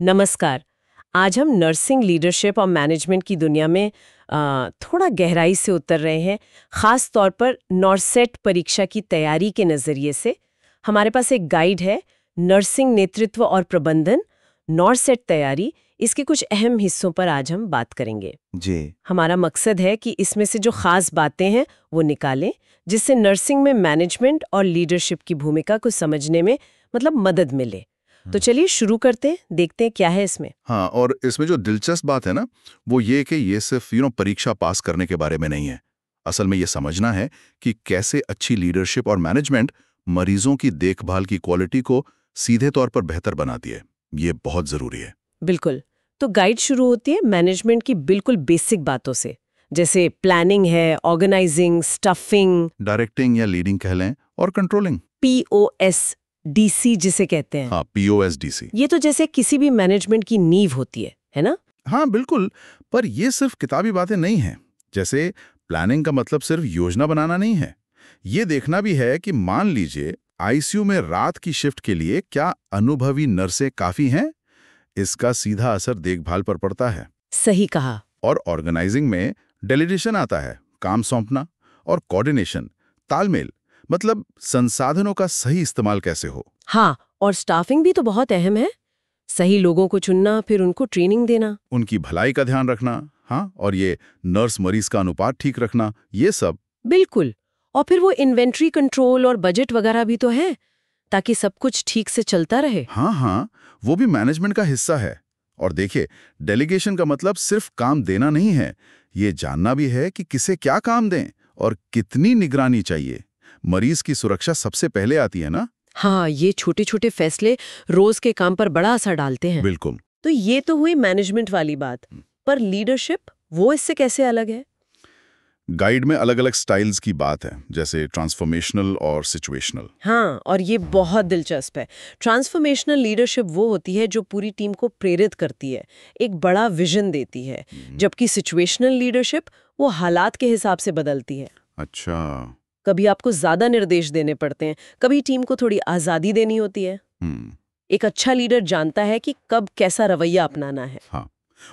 नमस्कार। आज हम नर्सिंग लीडरशिप और मैनेजमेंट की दुनिया में थोड़ा गहराई से उतर रहे हैं, खास तौर पर नॉर्सेट परीक्षा की तैयारी के नज़रिए से। हमारे पास एक गाइड है, नर्सिंग नेतृत्व और प्रबंधन, नॉर्सेट तैयारी। इसके कुछ अहम हिस्सों पर आज हम बात करेंगे। जी। हमारा मकसद है कि इसमें से जो खास बातें हैं वो निकालें, जिससे नर्सिंग में मैनेजमेंट और लीडरशिप की भूमिका को समझने में मदद मिले। तो चलिए शुरू करते हैं, देखते हैं क्या है इसमें। हाँ, और इसमें जो दिलचस्प बात है ना, वो ये कि ये सिर्फ परीक्षा पास करने के बारे में नहीं है। असल में ये समझना है कि कैसे अच्छी लीडरशिप और मैनेजमेंट मरीजों की देखभाल की क्वालिटी को सीधे तौर पर बेहतर बनाती है। ये बहुत जरूरी है। बिल्कुल। तो गाइड शुरू होती है मैनेजमेंट की बिल्कुल बेसिक बातों से, जैसे प्लानिंग है, ऑर्गेनाइजिंग, स्टफिंग, डायरेक्टिंग या लीडिंग कह लें, और कंट्रोलिंग। POSDC जिसे कहते हैं। हाँ, POSDC। ये तो जैसे किसी भी मैनेजमेंट की नींव होती है ना? हाँ बिल्कुल, पर ये सिर्फ किताबी बातें नहीं हैं। जैसे प्लानिंग का मतलब सिर्फ योजना बनाना नहीं है। ये देखना भी है कि मान लीजिए आईसीयू में रात की शिफ्ट के लिए क्या अनुभवी नर्सें काफी हैं। इसका सीधा असर देखभाल पर पड़ता है। सही कहा। और ऑर्गेनाइजिंग में डेलीगेशन आता है, काम सौंपना, और कोऑर्डिनेशन, तालमेल, मतलब संसाधनों का सही इस्तेमाल कैसे हो। हाँ, और स्टाफिंग भी तो बहुत अहम है। सही लोगों को चुनना, फिर उनको ट्रेनिंग देना, उनकी भलाई का ध्यान रखना। हाँ, और ये नर्स मरीज का अनुपात ठीक रखना, ये सब। बिल्कुल। और फिर वो इन्वेंट्री कंट्रोल और बजट वगैरह भी तो है, ताकि सब कुछ ठीक से चलता रहे। हाँ हाँ, वो भी मैनेजमेंट का हिस्सा है। और देखिए, डेलीगेशन का मतलब सिर्फ काम देना नहीं है, ये जानना भी है कि किसे क्या काम दें और कितनी निगरानी चाहिए। मरीज की सुरक्षा सबसे पहले आती है ना। हाँ, ये छोटे छोटे फैसले रोज के काम पर बड़ा असर डालते हैं। बिल्कुल। तो ये तो हुई मैनेजमेंट वाली बात, पर लीडरशिप वो इससे कैसे अलग है? गाइड में अलग अलग स्टाइल्स की बात है, जैसे ट्रांसफॉर्मेशनल और सिचुएशनल। हाँ, और ये बहुत दिलचस्प है। ट्रांसफॉर्मेशनल लीडरशिप वो होती है जो पूरी टीम को प्रेरित करती है, एक बड़ा विजन देती है, जबकि सिचुएशनल लीडरशिप वो हालात के हिसाब से बदलती है। अच्छा। कभी आपको ज्यादा निर्देश देने पड़ते हैं, कभी टीम को थोड़ी आजादी देनी होती है। एक अच्छा लीडर जानता है कि कब कैसा रवैया अपनाना है। हाँ,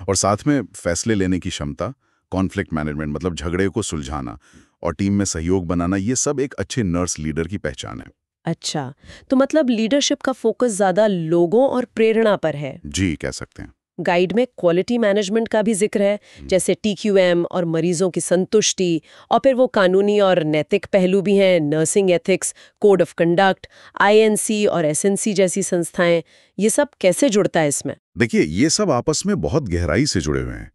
और साथ में फैसले लेने की क्षमता, कॉन्फ्लिक्ट मैनेजमेंट, मतलब झगड़े को सुलझाना और टीम में सहयोग बनाना, ये सब एक अच्छे नर्स लीडर की पहचान है। अच्छा, तो मतलब लीडरशिप का फोकस ज्यादा लोगों और प्रेरणा पर है। जी, कह सकते हैं। गाइड में क्वालिटी मैनेजमेंट का भी जिक्र है, जैसे TQM और मरीजों की संतुष्टि, और फिर वो कानूनी और नैतिक पहलू भी हैं, nursing ethics, code of conduct, INC और SNC जैसी संस्थाएं। ये सब कैसे जुड़ता है इसमें? देखिए, ये सब आपस में बहुत गहराई से जुड़े हुए हैं।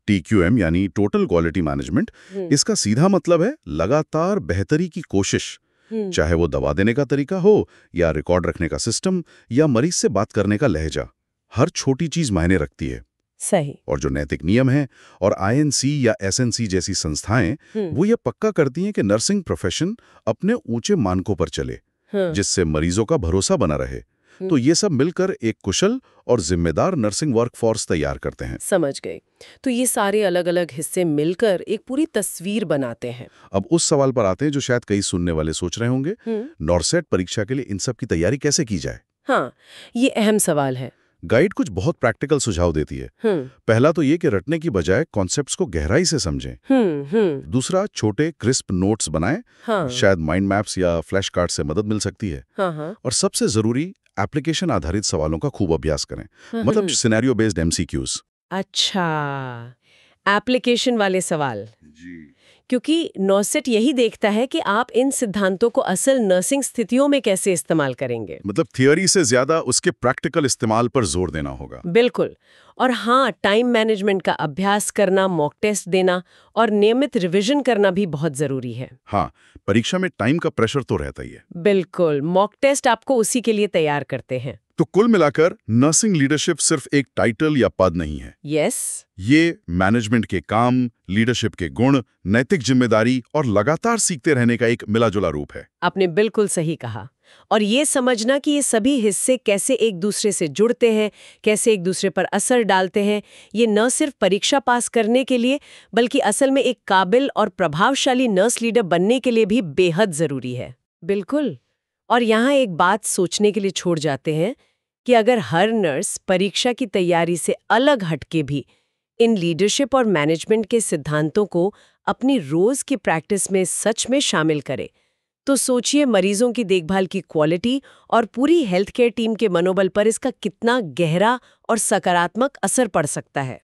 TQM यानी टोटल क्वालिटी मैनेजमेंट, इसका सीधा मतलब है लगातार बेहतरी की कोशिश। चाहे वो दवा देने का तरीका हो, या रिकॉर्ड रखने का सिस्टम, या मरीज से बात करने का लहजा, हर छोटी चीज मायने रखती है। सही। और जो नैतिक नियम हैं और INC या SNC जैसी संस्थाएं, वो ये पक्का करती हैं कि नर्सिंग प्रोफेशन अपने ऊंचे मानकों पर चले, जिससे मरीजों का भरोसा बना रहे। तो ये सब मिलकर एक कुशल और जिम्मेदार नर्सिंग वर्कफोर्स तैयार करते हैं। समझ गई। तो ये सारे अलग-अलग हिस्से मिलकर एक पूरी तस्वीर बनाते हैं। अब उस सवाल पर आते हैं जो शायद कई सुनने वाले सोच रहे होंगे, नॉर्सेट परीक्षा के लिए इन सब की तैयारी कैसे की जाए। हाँ, ये अहम सवाल है। गाइड कुछ बहुत प्रैक्टिकल सुझाव देती है। पहला तो ये कि रटने की बजाय कॉन्सेप्ट्स को गहराई से समझें। दूसरा, छोटे क्रिस्प नोट्स बनाएं। शायद माइंड मैप्स या फ्लैश कार्ड से मदद मिल सकती है। और सबसे जरूरी, एप्लीकेशन आधारित सवालों का खूब अभ्यास करें, मतलब सिनेरियो बेस्ड MCQs। अच्छा, एप्लीकेशन वाले सवाल। जी। क्योंकि नॉर्सेट यही देखता है कि आप इन सिद्धांतों को असल नर्सिंग स्थितियों में कैसे इस्तेमाल करेंगे। मतलब थियोरी से ज्यादा उसके प्रैक्टिकल इस्तेमाल पर जोर देना होगा। बिल्कुल। और हाँ, टाइम मैनेजमेंट का अभ्यास करना, मॉक टेस्ट देना और नियमित रिवीजन करना भी बहुत जरूरी है। हाँ, परीक्षा में टाइम का प्रेशर तो रहता ही है। बिल्कुल, मॉक टेस्ट आपको उसी के लिए तैयार करते हैं। तो कुल मिलाकर नर्सिंग लीडरशिप सिर्फ एक टाइटल या पद नहीं है। यस। ये मैनेजमेंट के काम, लीडरशिप के गुण, नैतिक जिम्मेदारी और लगातार सीखते रहने का एक मिला-जुला रूप है। आपने बिल्कुल सही कहा। और ये समझना कि ये सभी हिस्से कैसे एक दूसरे से जुड़ते हैं, कैसे एक दूसरे पर असर डालते हैं, ये न सिर्फ परीक्षा पास करने के लिए, बल्कि असल में एक काबिल और प्रभावशाली नर्स लीडर बनने के लिए भी बेहद जरूरी है। बिल्कुल। और यहाँ एक बात सोचने के लिए छोड़ जाते हैं कि अगर हर नर्स परीक्षा की तैयारी से अलग हटके भी इन लीडरशिप और मैनेजमेंट के सिद्धांतों को अपनी रोज की प्रैक्टिस में सच में शामिल करे, तो सोचिए मरीजों की देखभाल की क्वालिटी और पूरी हेल्थ केयर टीम के मनोबल पर इसका कितना गहरा और सकारात्मक असर पड़ सकता है।